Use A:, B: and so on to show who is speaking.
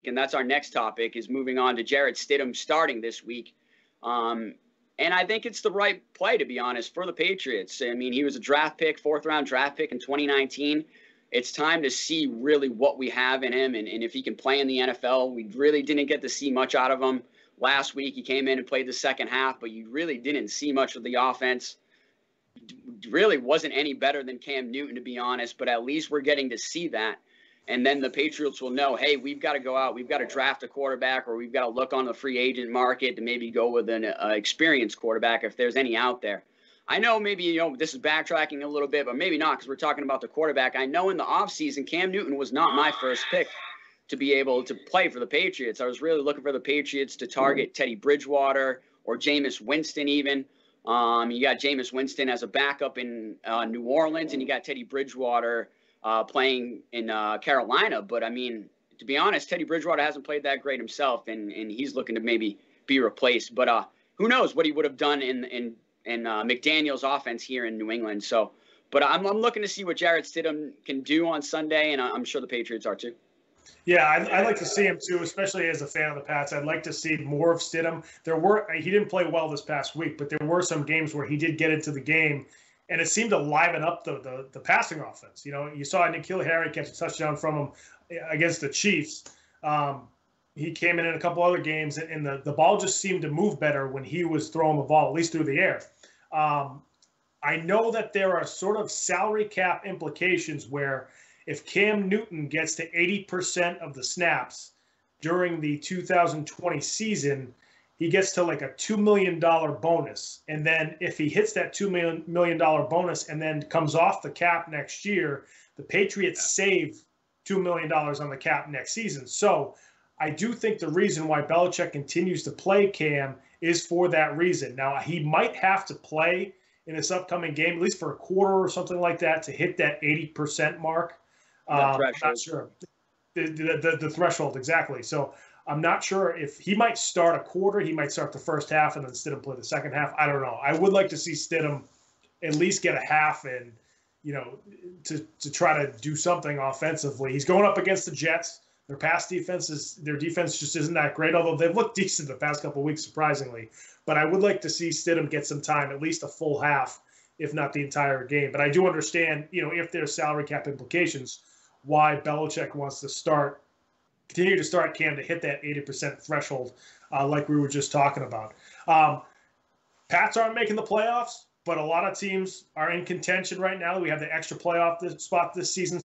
A: and that's our next topic, is moving on to Jarrett Stidham starting this week. And I think it's the right play, to be honest, for the Patriots. I mean, he was a draft pick, fourth-round draft pick in 2019. It's time to see really what we have in him and if he can play in the NFL. We really didn't get to see much out of him last week. He came in and played the second half, but you really didn't see much of the offense. Really wasn't any better than Cam Newton, to be honest, but at least we're getting to see that. And then the Patriots will know, hey, we've got to go out, we've got to draft a quarterback, or we've got to look on the free agent market to maybe go with an experienced quarterback if there's any out there. I know maybe, this is backtracking a little bit, but maybe not, because we're talking about the quarterback. I know in the offseason, Cam Newton was not my first pick to be able to play for the Patriots. I was really looking for the Patriots to target Teddy Bridgewater or Jameis Winston even. You got Jameis Winston as a backup in New Orleans, and you got Teddy Bridgewater playing in Carolina. But, I mean, to be honest, Teddy Bridgewater hasn't played that great himself, and he's looking to maybe be replaced. But who knows what he would have done in McDaniel's offense here in New England. So, but I'm looking to see what Jarrett Stidham can do on Sunday, and I'm sure the Patriots are too.
B: Yeah, I'd like to see him too, especially as a fan of the Pats. I'd like to see more of Stidham. He didn't play well this past week, but there were some games where he did get into the game, and it seemed to liven up the passing offense. You saw N'Keal Harry catch a touchdown from him against the Chiefs. He came in a couple other games, and the ball just seemed to move better when he was throwing the ball, at least through the air. I know that there are sort of salary cap implications where if Cam Newton gets to 80% of the snaps during the 2020 season, he gets to like a $2 million bonus. And then if he hits that $2 million bonus and then comes off the cap next year, the Patriots save $2 million on the cap next season. So I do think the reason why Belichick continues to play Cam is for that reason. Now, he might have to play in this upcoming game, at least for a quarter or something like that, to hit that 80% mark. I'm not sure. The threshold, exactly. So I'm not sure if he might start a quarter. He might start the first half and then Stidham play the second half. I don't know. I would like to see Stidham at least get a half in, to try to do something offensively. He's going up against the Jets. Their defense just isn't that great, although they've looked decent the past couple of weeks, surprisingly. But I would like to see Stidham get some time, at least a full half, if not the entire game. But I do understand, if there's salary cap implications, why Belichick wants to continue to start Cam to hit that 80% threshold, like we were just talking about. Pats aren't making the playoffs, but a lot of teams are in contention right now. We have the extra playoff spot this season.